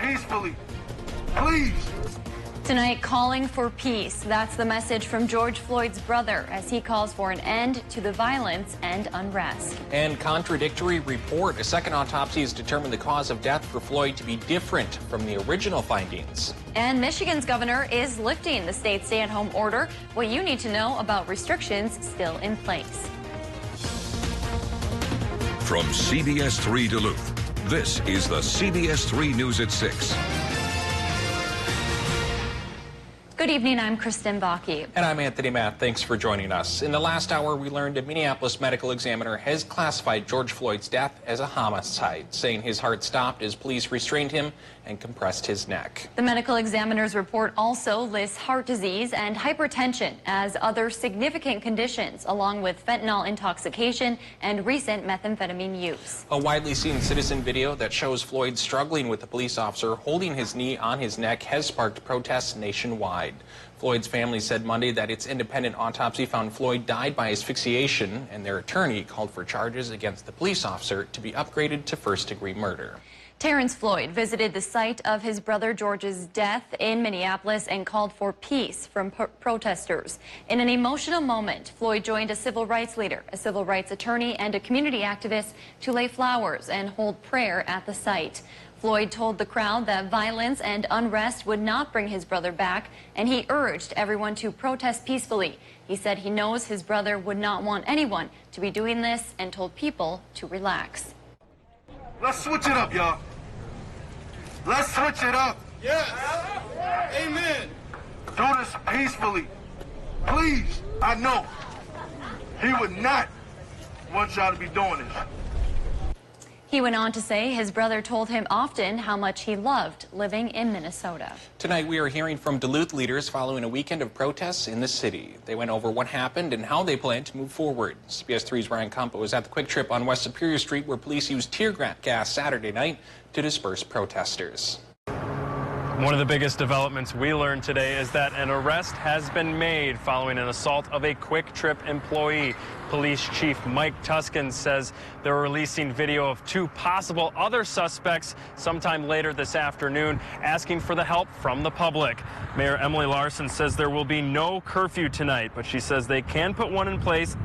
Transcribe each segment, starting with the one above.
peacefully. Please. Tonight, calling for peace. That's the message from George Floyd's brother as he calls for an end to the violence and unrest. And contradictory report. A second autopsy has determined the cause of death for Floyd to be different from the original findings. And Michigan's governor is lifting the state's stay-at-home order. What you need to know about restrictions still in place. From CBS3 Duluth, this is the CBS3 News at 6. Good evening, I'm Kristen Bakke. And I'm Anthony Matt. Thanks for joining us. In the last hour, we learned a Minneapolis medical examiner has classified George Floyd's death as a homicide, saying his heart stopped as police restrained him and compressed his neck. The medical examiner's report also lists heart disease and hypertension as other significant conditions, along with fentanyl intoxication and recent methamphetamine use. A widely seen citizen video that shows Floyd struggling with a police officer holding his knee on his neck has sparked protests nationwide. Floyd's family said Monday that its independent autopsy found Floyd died by asphyxiation, and their attorney called for charges against the police officer to be upgraded to first-degree murder. Terrence Floyd visited the site of his brother George's death in Minneapolis and called for peace from protesters. In an emotional moment, Floyd joined a civil rights leader, a civil rights attorney, and a community activist to lay flowers and hold prayer at the site. Floyd told the crowd that violence and unrest would not bring his brother back, and he urged everyone to protest peacefully. He said he knows his brother would not want anyone to be doing this and told people to relax. Let's switch it up, y'all. Let's switch it up. Yes. Amen. Do this peacefully. Please. I know he would not want y'all to be doing this. He went on to say his brother told him often how much he loved living in Minnesota. Tonight, we are hearing from Duluth leaders following a weekend of protests in the city. They went over what happened and how they plan to move forward. CBS3's Ryan Campo was at the Quick Trip on West Superior Street, where police used tear gas Saturday night to disperse protesters. One of the biggest developments we learned today is that an arrest has been made following an assault of a Quick Trip employee. Police Chief Mike Tuscan says they're releasing video of two possible other suspects sometime later this afternoon, asking for the help from the public. Mayor Emily Larson says there will be no curfew tonight, but she says they can put one in place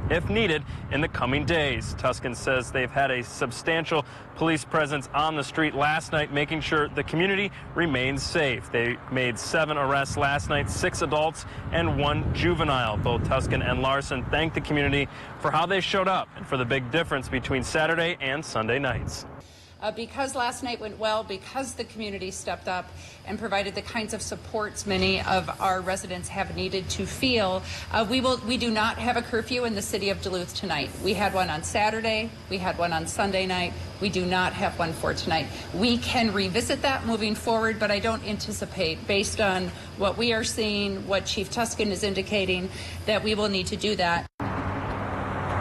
if needed in the coming days. Tuscan says they've had a substantial police presence on the street last night, making sure the community remains safe. They made 7 arrests last night, 6 adults and 1 juvenile. Both Tuscan and Larson thanked the community for how they showed up and for the big difference between Saturday and Sunday nights. Because last night went well, because the community stepped up and provided the kinds of supports many of our residents have needed to feel, we do not have a curfew in the city of Duluth tonight. We had one on Saturday, we had one on Sunday night, we do not have one for tonight. We can revisit that moving forward, but I don't anticipate, based on what we are seeing, what Chief Tuscan is indicating, that we will need to do that.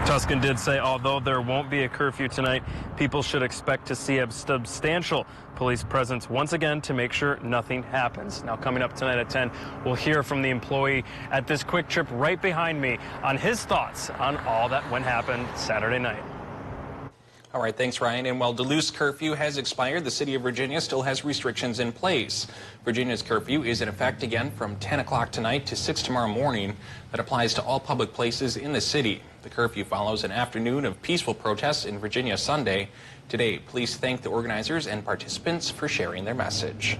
Tuscan did say although there won't be a curfew tonight, people should expect to see a substantial police presence once again to make sure nothing happens. Now, coming up tonight at 10, we'll hear from the employee at this Quick Trip right behind me on his thoughts on all that went happen Saturday night. All right, thanks, Ryan. And while Duluth's curfew has expired, the city of Virginia still has restrictions in place. Virginia's curfew is in effect again from 10 o'clock tonight to 6 tomorrow morning. That applies to all public places in the city. The curfew follows an afternoon of peaceful protests in Virginia Sunday. Today, police thank the organizers and participants for sharing their message.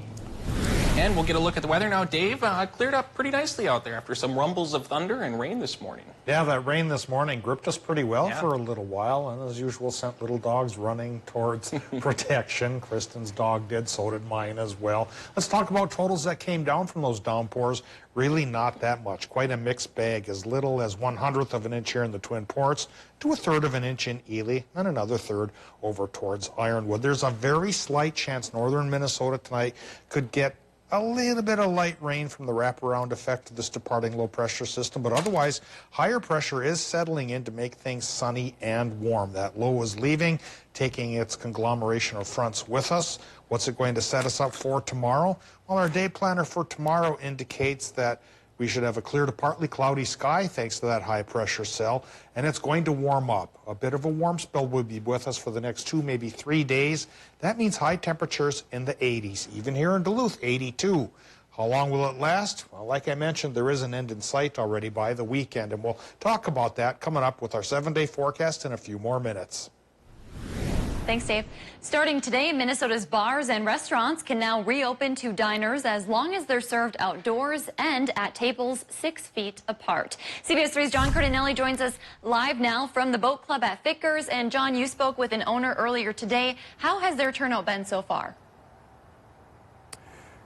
And we'll get a look at the weather now. Dave, cleared up pretty nicely out there after some rumbles of thunder and rain this morning. Yeah, that rain this morning gripped us pretty well for a little while, and as usual sent little dogs running towards protection. Kristen's dog did, so did mine as well. Let's talk about totals that came down from those downpours. Really not that much. Quite a mixed bag. As little as 1/100 of an inch here in the Twin Ports to 1/3 of an inch in Ely, and another 1/3 over towards Ironwood. There's a very slight chance northern Minnesota tonight could get a little bit of light rain from the wraparound effect of this departing low-pressure system, but otherwise, higher pressure is settling in to make things sunny and warm. That low is leaving, taking its conglomeration of fronts with us. What's it going to set us up for tomorrow? Well, our day planner for tomorrow indicates that We should have a clear to partly cloudy sky thanks to that high pressure cell, and it's going to warm up. A bit of a warm spell will be with us for the next 2, maybe 3 days. That means high temperatures in the 80s, even here in Duluth, 82. How long will it last? Well, like I mentioned, there is an end in sight already by the weekend, and we'll talk about that coming up with our 7-day forecast in a few more minutes. Thanks, Dave. Starting today, Minnesota's bars and restaurants can now reopen to diners as long as they're served outdoors and at tables 6 feet apart. CBS 3's John Cardinelli joins us live now from the Boat Club at Vickers. And John, you spoke with an owner earlier today. How has their turnout been so far?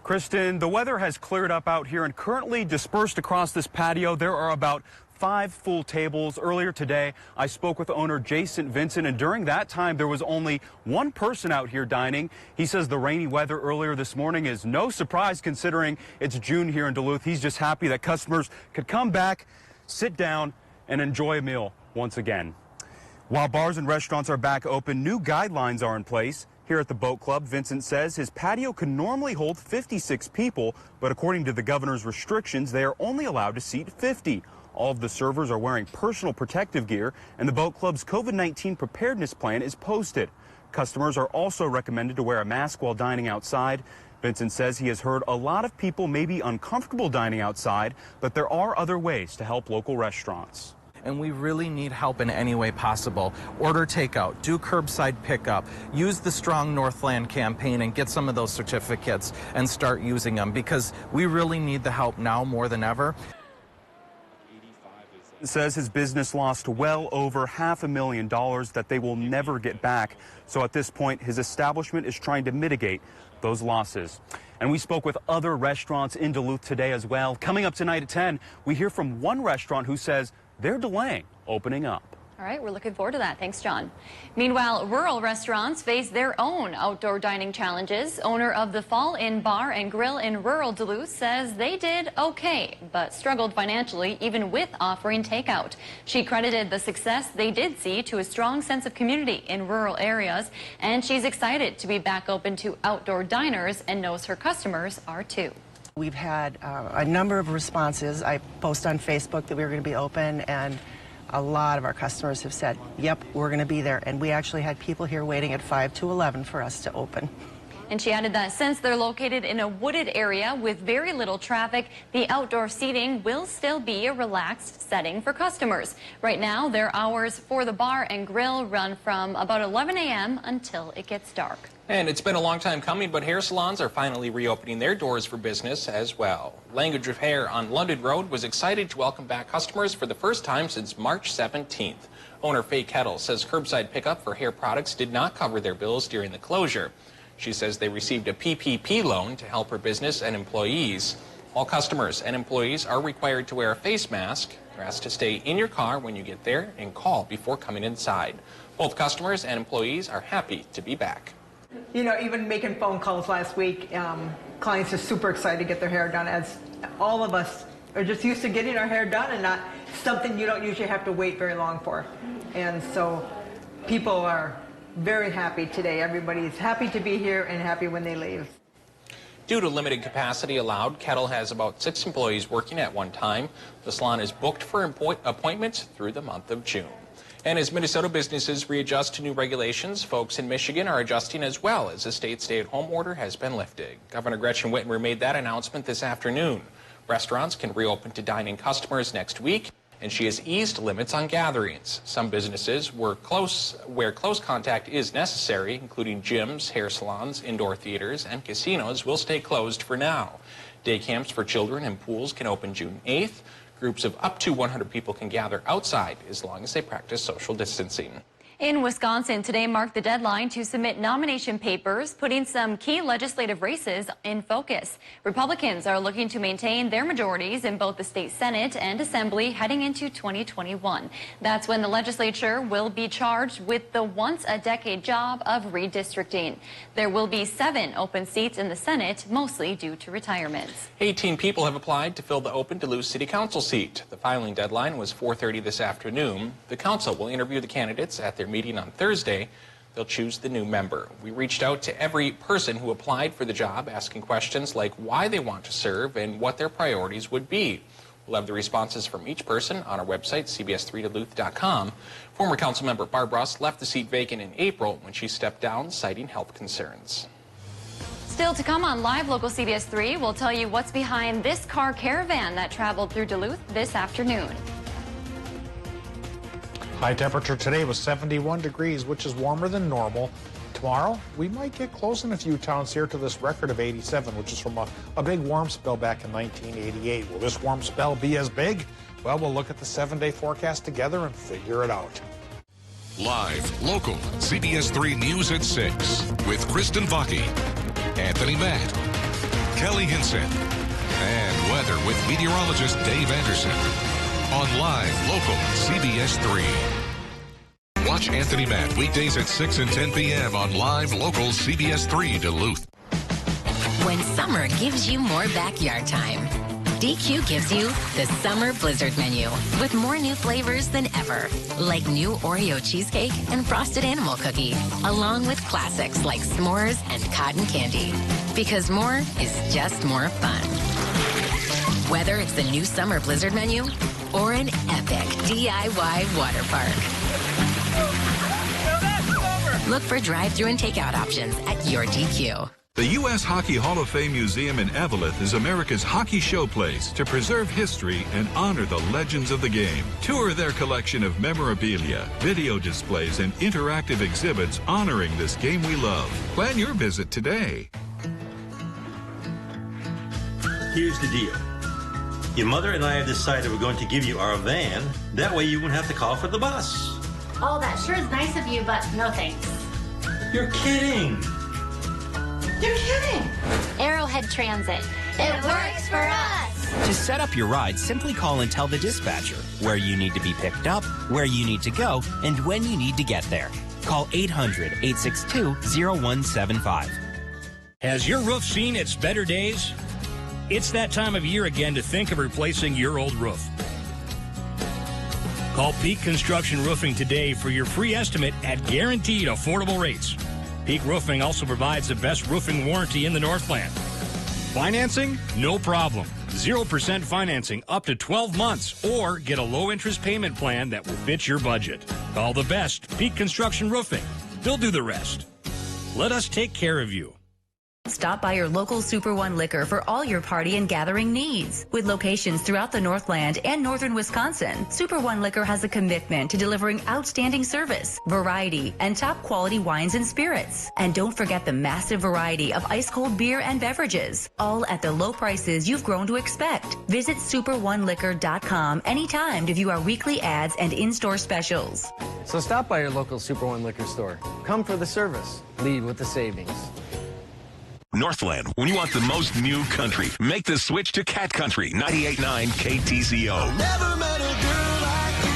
Kristen, the weather has cleared up out here, and currently dispersed across this patio, there are about 5 full tables. Earlier today, I spoke with owner Jason Vincent, and during that time, there was only 1 person out here dining. He says the rainy weather earlier this morning is no surprise considering it's June here in Duluth. He's just happy that customers could come back, sit down, and enjoy a meal once again. While bars and restaurants are back open, new guidelines are in place. Here at the Boat Club, Vincent says his patio can normally hold 56 people, but according to the governor's restrictions, they are only allowed to seat 50. All of the servers are wearing personal protective gear, and the Boat Club's COVID-19 preparedness plan is posted. Customers are also recommended to wear a mask while dining outside. Vincent says he has heard a lot of people may be uncomfortable dining outside, but there are other ways to help local restaurants. And we really need help in any way possible. Order takeout, do curbside pickup, use the Strong Northland campaign and get some of those certificates and start using them, because we really need the help now more than ever. Says his business lost well over $500,000 that they will never get back. So at this point, his establishment is trying to mitigate those losses. And we spoke with other restaurants in Duluth today as well. Coming up tonight at 10, we hear from one restaurant who says they're delaying opening up. All right, we're looking forward to that. Thanks, John. Meanwhile, rural restaurants face their own outdoor dining challenges. Owner of the Fall Inn Bar and Grill in rural Duluth says they did okay, but struggled financially even with offering takeout. She credited the success they did see to a strong sense of community in rural areas, and she's excited to be back open to outdoor diners and knows her customers are too. We've had a number of responses. I posted on Facebook that we were going to be open, and a lot of our customers have said, yep, we're going to be there. And we actually had people here waiting at 5 to 11 for us to open. And she added that since they're located in a wooded area with very little traffic, the outdoor seating will still be a relaxed setting for customers. Right now, their hours for the bar and grill run from about 11 a.m. until it gets dark. And it's been a long time coming, but hair salons are finally reopening their doors for business as well. Language of Hair on London Road was excited to welcome back customers for the first time since March 17th. Owner Faye Kettle says curbside pickup for hair products did not cover their bills during the closure. She says they received a PPP loan to help her business and employees. All customers and employees are required to wear a face mask. You're asked to stay in your car when you get there and call before coming inside. Both customers and employees are happy to be back. You know, even making phone calls last week, clients are super excited to get their hair done, as all of us are just used to getting our hair done and not something you don't usually have to wait very long for. And so people are very happy today. Everybody's happy to be here and happy when they leave. Due to limited capacity allowed, Kettle has about 6 employees working at one time. The salon is booked for appointments through the month of June. And as Minnesota businesses readjust to new regulations, folks in Michigan are adjusting as well as the state stay-at-home order has been lifted. Governor Gretchen Whitmer made that announcement this afternoon. Restaurants can reopen to dine-in customers next week, and she has eased limits on gatherings. Some businesses where close contact is necessary, including gyms, hair salons, indoor theaters, and casinos, will stay closed for now. Day camps for children and pools can open June 8th. Groups of up to 100 people can gather outside as long as they practice social distancing. In Wisconsin, today marked the deadline to submit nomination papers, putting some key legislative races in focus. Republicans are looking to maintain their majorities in both the state Senate and Assembly heading into 2021. That's when the legislature will be charged with the once-a-decade job of redistricting. There will be 7 open seats in the Senate, mostly due to retirements. 18 people have applied to fill the open Duluth City Council seat. The filing deadline was 4:30 this afternoon. The council will interview the candidates at their meeting on Thursday. They'll choose the new member. We reached out to every person who applied for the job, asking questions like why they want to serve and what their priorities would be. We'll have the responses from each person on our website, CBS3Duluth.com. Former Councilmember Barb Russ left the seat vacant in April when she stepped down, citing health concerns. Still to come on Live Local CBS 3, we'll tell you what's behind this car caravan that traveled through Duluth this afternoon. High temperature today was 71 degrees, which is warmer than normal. Tomorrow, we might get close in a few towns here to this record of 87, which is from a big warm spell back in 1988. Will this warm spell be as big? Well, we'll look at the 7-day forecast together and figure it out. Live, local, CBS3 News at 6 with Kristen Vaki, Anthony Matt, Kelly Hinson, and weather with meteorologist Dave Anderson on Live, local, CBS3. Watch Anthony Matt weekdays at 6 and 10 p.m. on Live, local, CBS3 Duluth. When summer gives you more backyard time, DQ gives you the Summer Blizzard menu with more new flavors than ever, like new Oreo cheesecake and frosted animal cookie, along with classics like s'mores and cotton candy. Because more is just more fun. Whether it's the new Summer Blizzard menu or an epic DIY water park. Look for drive-thru and takeout options at your DQ. The U.S. Hockey Hall of Fame Museum in Eveleth is America's hockey showplace to preserve history and honor the legends of the game. Tour their collection of memorabilia, video displays, and interactive exhibits honoring this game we love. Plan your visit today. Here's the deal. Your mother and I have decided we're going to give you our van. That way you won't have to call for the bus. Oh, that sure is nice of you, but no thanks. You're kidding. You're kidding. Arrowhead Transit. It works for us. To set up your ride, simply call and tell the dispatcher where you need to be picked up, where you need to go, and when you need to get there. Call 800-862-0175. Has your roof seen its better days? It's that time of year again to think of replacing your old roof. Call Peak Construction Roofing today for your free estimate at guaranteed affordable rates. Peak Roofing also provides the best roofing warranty in the Northland. Financing? No problem. 0% financing up to 12 months or get a low-interest payment plan that will fit your budget. Call the best, Peak Construction Roofing. They'll do the rest. Let us take care of you. Stop by your local Super One Liquor for all your party and gathering needs. With locations throughout the Northland and northern Wisconsin, Super One Liquor has a commitment to delivering outstanding service, variety, and top quality wines and spirits. And don't forget the massive variety of ice-cold beer and beverages, all at the low prices you've grown to expect. Visit superoneliquor.com anytime to view our weekly ads and in-store specials. So stop by your local Super One Liquor store. Come for the service. Lead with the savings. Northland, when you want the most new country, make the switch to Cat Country 98.9 KTCO. Never met a girl like you.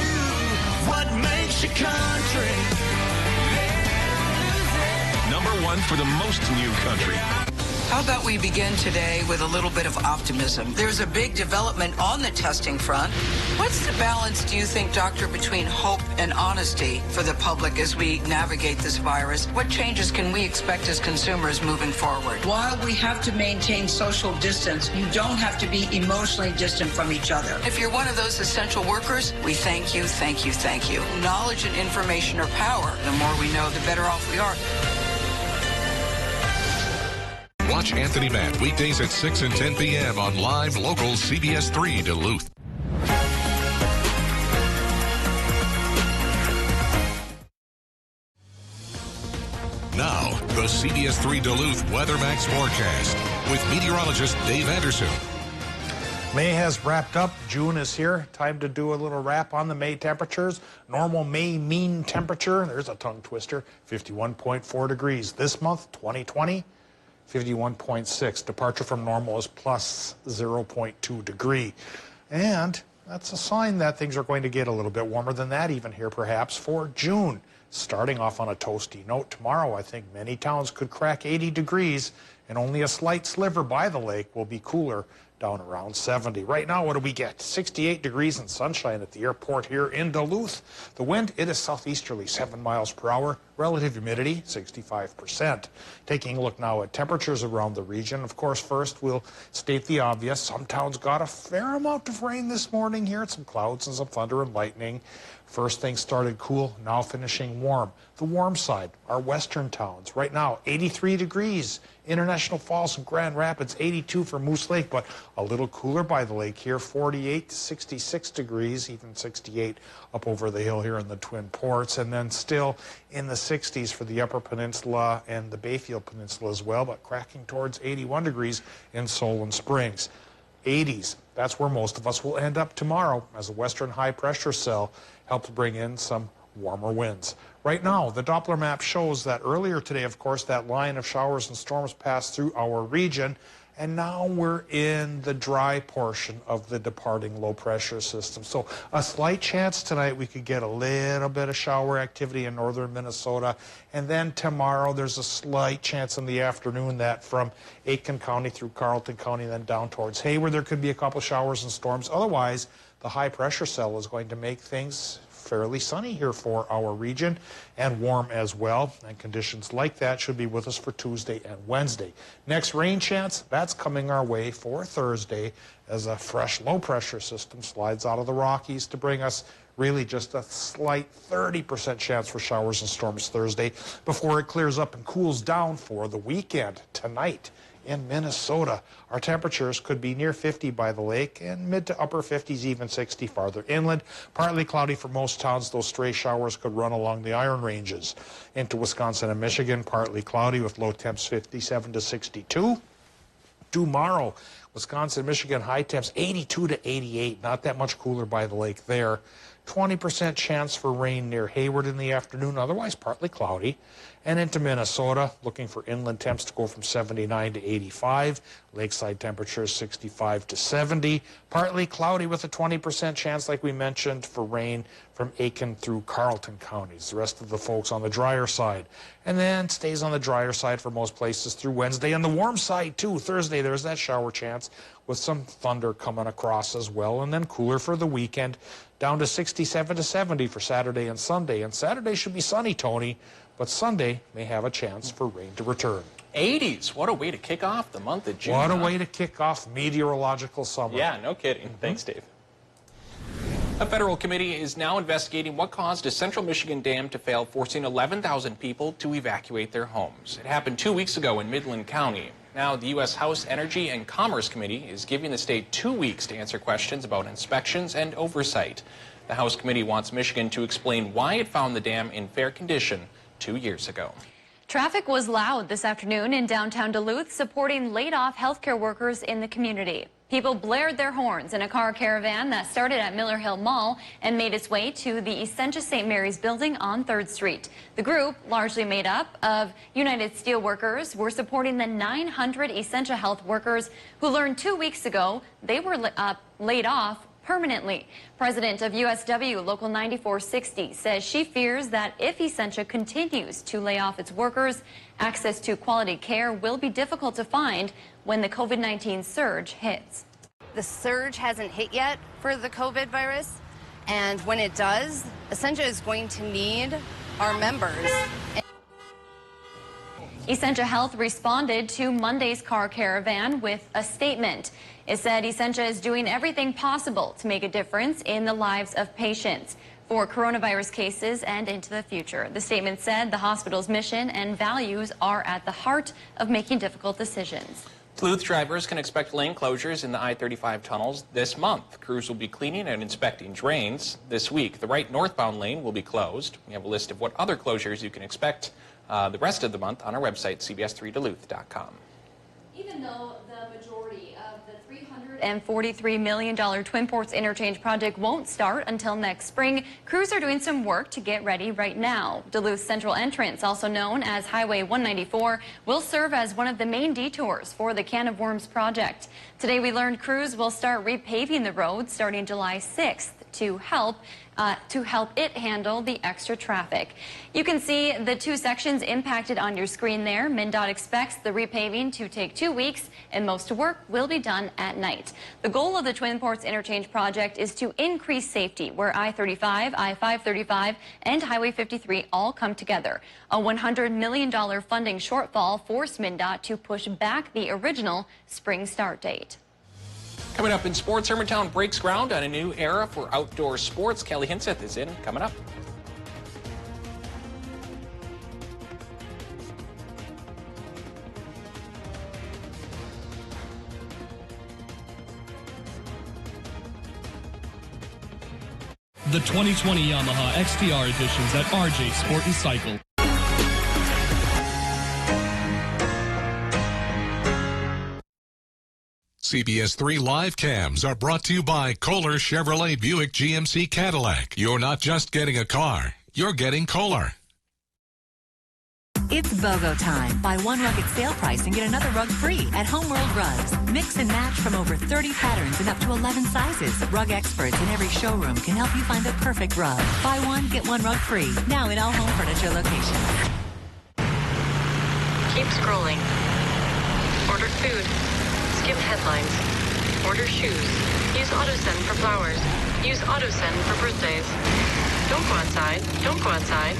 What makes you country? #1 for the most new country. How about we begin today with a little bit of optimism? There's a big development on the testing front. What's the balance, do you think, Doctor, between hope and honesty for the public as we navigate this virus? What changes can we expect as consumers moving forward? While we have to maintain social distance, you don't have to be emotionally distant from each other. If you're one of those essential workers, we thank you, thank you, thank you. Knowledge and information are power. The more we know, the better off we are. Watch Anthony Matt weekdays at 6 and 10 p.m. on Live, local, CBS3 Duluth. Now, the CBS3 Duluth Weather Max forecast with meteorologist Dave Anderson. May has wrapped up. June is here. Time to do a little wrap on the May temperatures. Normal May mean temperature, there's a tongue twister, 51.4 degrees. This month, 2020, 51.6. Departure from normal is plus 0.2 degree. And that's a sign that things are going to get a little bit warmer than that, even here perhaps for June. Starting off on a toasty note, tomorrow I think many towns could crack 80 degrees, and only a slight sliver by the lake will be cooler. down around 70. Right now, what do we get? 68 degrees and sunshine at the airport here in Duluth. The wind, it is southeasterly, 7 miles per hour. Relative humidity, 65%. Taking a look now at temperatures around the region. Of course, first we'll state the obvious. Some towns got a fair amount of rain this morning here. Some clouds and some thunder and lightning. First things started cool, now finishing warm. The warm side, our western towns. Right now, 83 degrees. International Falls and Grand Rapids, 82 for Moose Lake, but a little cooler by the lake here, 48 to 66 degrees, even 68 up over the hill here in the Twin Ports, and then still in the 60s for the Upper Peninsula and the Bayfield Peninsula as well, but cracking towards 81 degrees in Solon Springs. 80s, that's where most of us will end up tomorrow as a western high pressure cell helps bring in some warmer winds. Right now, the Doppler map shows that earlier today, of course, that line of showers and storms passed through our region, and now we're in the dry portion of the departing low pressure system. So a slight chance tonight we could get a little bit of shower activity in northern Minnesota, and then tomorrow there's a slight chance in the afternoon that from Aitkin County through Carleton County, then down towards Hayward, there could be a couple showers and storms. Otherwise, the high pressure cell is going to make things fairly sunny here for our region and warm as well, and conditions like that should be with us for Tuesday and Wednesday. Next rain chance, that's coming our way for Thursday as a fresh low pressure system slides out of the Rockies to bring us really just a slight 30% chance for showers and storms Thursday before it clears up and cools down for the weekend. Tonight in Minnesota, our temperatures could be near 50 by the lake and mid to upper 50s, even 60 farther inland. Partly cloudy for most towns. Those stray showers could run along the Iron Ranges. Into Wisconsin and Michigan, partly cloudy with low temps 57 to 62. Tomorrow, Wisconsin, Michigan, high temps 82 to 88. Not that much cooler by the lake there. 20% chance for rain near Hayward in the afternoon, otherwise partly cloudy. And into Minnesota, looking for inland temps to go from 79 to 85. Lakeside temperatures 65 to 70. Partly cloudy with a 20% chance, like we mentioned, for rain from Aitkin through Carleton counties. The rest of the folks on the drier side. And then stays on the drier side for most places through Wednesday. And the warm side, too. Thursday, there's that shower chance with some thunder coming across as well. And then cooler for the weekend, down to 67 to 70 for Saturday and Sunday. And Saturday should be sunny, Tony, but Sunday may have a chance for rain to return. 80s. What a way to kick off the month of June. What a way to kick off meteorological summer. Yeah, no kidding. Thanks, Dave. A federal committee is now investigating what caused a central Michigan dam to fail, forcing 11,000 people to evacuate their homes. It happened 2 weeks ago in Midland County. Now, the U.S. House Energy and Commerce Committee is giving the state 2 weeks to answer questions about inspections and oversight. The House Committee wants Michigan to explain why it found the dam in fair condition 2 years ago. Traffic was loud this afternoon in downtown Duluth, supporting laid-off healthcare workers in the community. People blared their horns in a car caravan that started at Miller Hill Mall and made its way to the Essentia St. Mary's building on 3rd Street. The group, largely made up of United Steelworkers, were supporting the 900 Essentia Health workers who learned 2 weeks ago they were laid off permanently. President of USW Local 9460 says she fears that if Essentia continues to lay off its workers, access to quality care will be difficult to find when the COVID-19 surge hits. The surge hasn't hit yet for the COVID virus, and when it does, Essentia is going to need our members. Essentia Health responded to Monday's car caravan with a statement. It said Essentia is doing everything possible to make a difference in the lives of patients for coronavirus cases and into the future. The statement said the hospital's mission and values are at the heart of making difficult decisions. Duluth drivers can expect lane closures in the I-35 tunnels this month. Crews will be cleaning and inspecting drains this week. The right northbound lane will be closed. We have a list of what other closures you can expect the rest of the month on our website, CBS3Duluth.com. Even though the majority of the $343 million Twin Ports Interchange project won't start until next spring, crews are doing some work to get ready right now. Duluth Central Entrance, also known as Highway 194, will serve as one of the main detours for the Can of Worms project. Today we learned crews will start repaving the road starting July 6th. to help it handle the extra traffic. You can see the two sections impacted on your screen there. MnDOT expects the repaving to take 2 weeks, and most work will be done at night. The goal of the Twin Ports Interchange project is to increase safety where I-35, I-535, and Highway 53 all come together. A $100 million funding shortfall forced MnDOT to push back the original spring start date. Coming up in sports, Hermantown breaks ground on a new era for outdoor sports. Kelly Hinseth is in coming up. The 2020 Yamaha XTR editions at RJ Sport and Cycle. CBS3 live cams are brought to you by Kohler Chevrolet Buick GMC Cadillac. You're not just getting a car, you're getting Kohler. It's BOGO time. Buy one rug at sale price and get another rug free at Homeworld Rugs. Mix and match from over 30 patterns and up to 11 sizes. Rug experts in every showroom can help you find the perfect rug. Buy one, get one rug free. Now in all home furniture locations. Keep scrolling. Order food. Skim headlines. Order shoes. Use AutoSend for flowers. Use AutoSend for birthdays. Don't go outside. Don't go outside.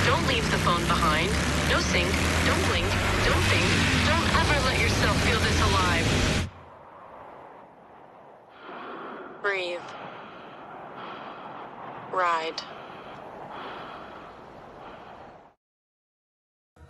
Don't leave the phone behind. No sync. Don't blink. Don't think. Don't ever let yourself feel this alive. Breathe. Ride.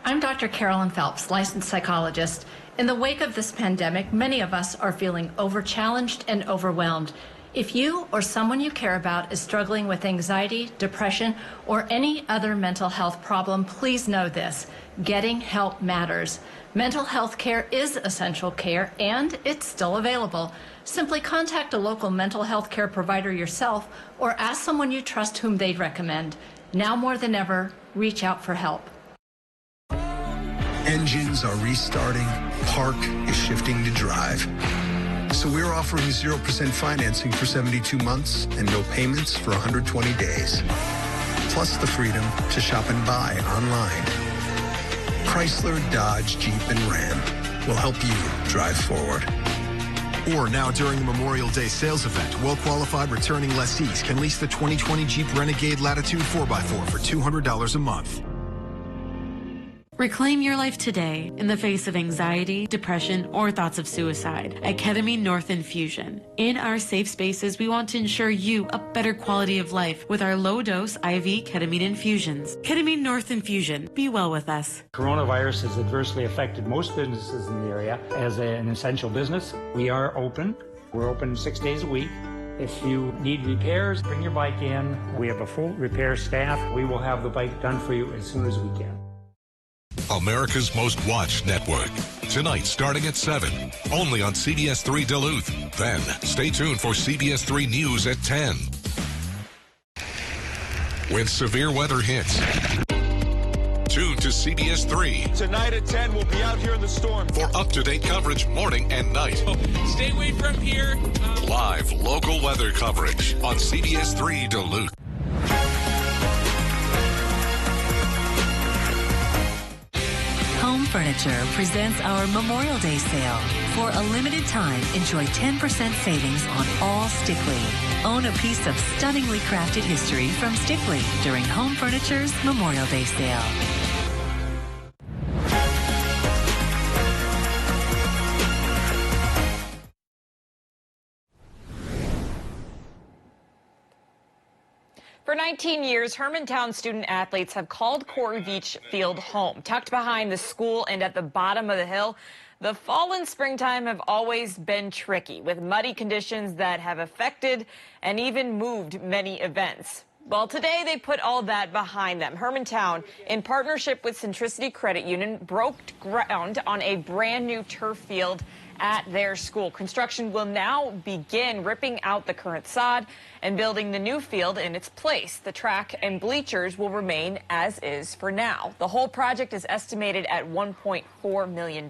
I'm Dr. Carolyn Phelps, licensed psychologist. In the wake of this pandemic, many of us are feeling overchallenged and overwhelmed. If you or someone you care about is struggling with anxiety, depression, or any other mental health problem, please know this: getting help matters. Mental health care is essential care, and it's still available. Simply contact a local mental health care provider yourself or ask someone you trust whom they'd recommend. Now more than ever, reach out for help. Engines are restarting, park is shifting to drive. So we're offering 0% financing for 72 months and no payments for 120 days. Plus the freedom to shop and buy online. Chrysler, Dodge, Jeep, and Ram will help you drive forward. Or now during the Memorial Day sales event, well-qualified returning lessees can lease the 2020 Jeep Renegade Latitude 4x4 for $200 a month. Reclaim your life today in the face of anxiety, depression, or thoughts of suicide at Ketamine North Infusion. In our safe spaces, we want to ensure you a better quality of life with our low-dose IV ketamine infusions. Ketamine North Infusion. Be well with us. Coronavirus has adversely affected most businesses in the area. As an essential business, we are open. We're open 6 days a week. If you need repairs, bring your bike in. We have a full repair staff. We will have the bike done for you as soon as we can. America's Most Watched Network. Tonight, starting at 7, only on CBS3 Duluth. Then, stay tuned for CBS3 News at 10. When severe weather hits, tune to CBS3. Tonight at 10, we'll be out here in the storm. For up-to-date coverage morning and night. Stay away from here. Live local weather coverage on CBS3 Duluth. Home Furniture presents our Memorial Day sale. For a limited time, enjoy 10% savings on all Stickley. Own a piece of stunningly crafted history from Stickley during Home Furniture's Memorial Day sale. For 19 years, Hermantown student athletes have called Corey Beach Field home. Tucked behind the school and at the bottom of the hill, the fall and springtime have always been tricky, with muddy conditions that have affected and even moved many events. Well, today they put all that behind them. Hermantown, in partnership with Centricity Credit Union, broke ground on a brand new turf field at their school. Construction will now begin ripping out the current sod and building the new field in its place. The track and bleachers will remain as is for now. The whole project is estimated at $1.4 million.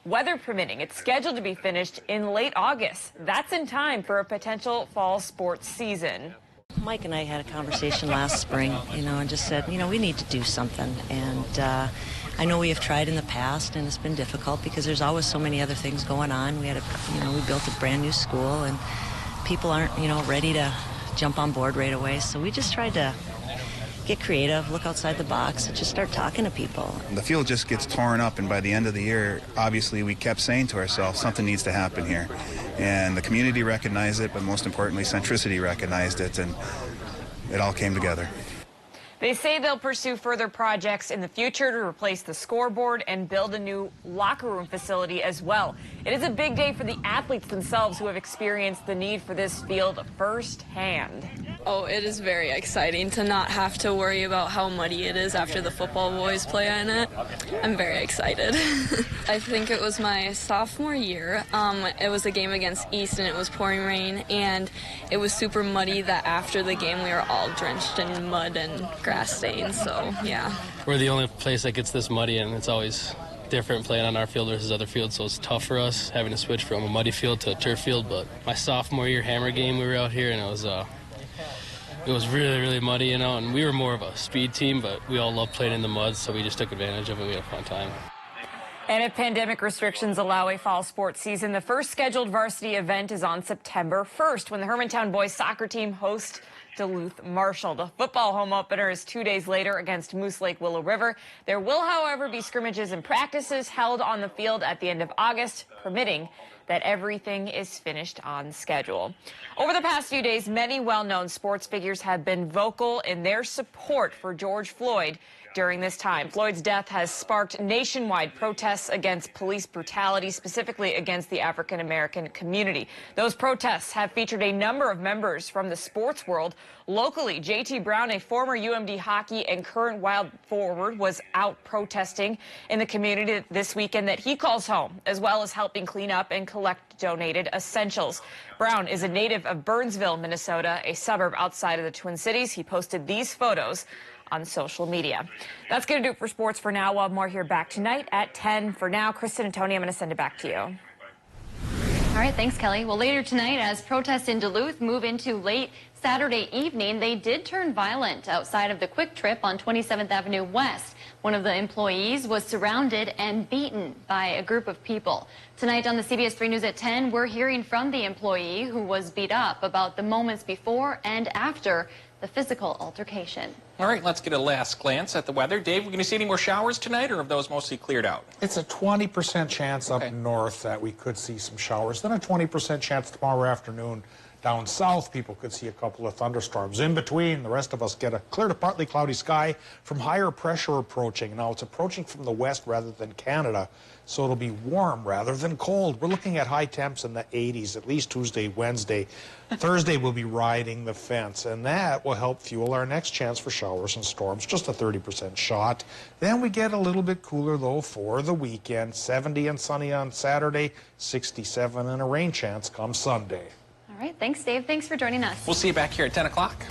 Weather permitting, it's scheduled to be finished in late August. That's in time for a potential fall sports season. Mike and I had a conversation last spring, and just said, we need to do something. And I know we have tried in the past, and it's been difficult because there's always so many other things going on. We had we built a brand new school, and people aren't, ready to jump on board right away. So we just tried to get creative, look outside the box, and just start talking to people. The field just gets torn up, and by the end of the year, obviously, we kept saying to ourselves, something needs to happen here. And the community recognized it, but most importantly, Centricity recognized it, and it all came together. They say they'll pursue further projects in the future to replace the scoreboard and build a new locker room facility as well. It is a big day for the athletes themselves who have experienced the need for this field firsthand. Oh, it is very exciting to not have to worry about how muddy it is after the football boys play on it. I'm very excited. I think it was my sophomore year. It was a game against East, and it was pouring rain, and it was super muddy that after the game we were all drenched in mud and grass stains, so yeah. We're the only place that gets this muddy, and it's always different playing on our field versus other fields, so it's tough for us having to switch from a muddy field to a turf field. But my sophomore year Hammer game, we were out here, and it was really, really muddy, and we were more of a speed team, but we all love playing in the mud, so we just took advantage of it. We had a fun time. And if pandemic restrictions allow a fall sports season, the first scheduled varsity event is on September 1st when the Hermantown boys soccer team hosts Duluth Marshall. The football home opener is 2 days later against Moose Lake Willow River. There will, however, be scrimmages and practices held on the field at the end of August, permitting that everything is finished on schedule. Over the past few days, many well-known sports figures have been vocal in their support for George Floyd during this time. Floyd's death has sparked nationwide protests against police brutality, specifically against the African-American community. Those protests have featured a number of members from the sports world. Locally, J.T. Brown, a former UMD hockey and current Wild forward, was out protesting in the community this weekend that he calls home, as well as helping clean up and collect donated essentials. Brown is a native of Burnsville, Minnesota, a suburb outside of the Twin Cities. He posted these photos on social media. That's going to do it for sports for now. We'll have more here back tonight at 10. For now, Kristen and Tony, I'm going to send it back to you. All right, thanks, Kelly. Well, later tonight, as protests in Duluth move into late Saturday evening, they did turn violent outside of the Quick Trip on 27th Avenue West. One of the employees was surrounded and beaten by a group of people. Tonight on the CBS3 News at 10, we're hearing from the employee who was beat up about the moments before and after the physical altercation. All right, let's get a last glance at the weather. Dave, we're going to see any more showers tonight, or have those mostly cleared out? It's a 20% chance up north that we could see some showers. Then a 20% chance tomorrow afternoon. Down south, people could see a couple of thunderstorms. In between, the rest of us get a clear to partly cloudy sky from higher pressure approaching. Now, it's approaching from the west rather than Canada, so it'll be warm rather than cold. We're looking at high temps in the 80s, at least Tuesday, Wednesday. Thursday, we'll be riding the fence, and that will help fuel our next chance for showers and storms, just a 30% shot. Then we get a little bit cooler, though, for the weekend. 70 and sunny on Saturday, 67 and a rain chance come Sunday. All right, thanks, Dave. Thanks for joining us. We'll see you back here at 10 o'clock.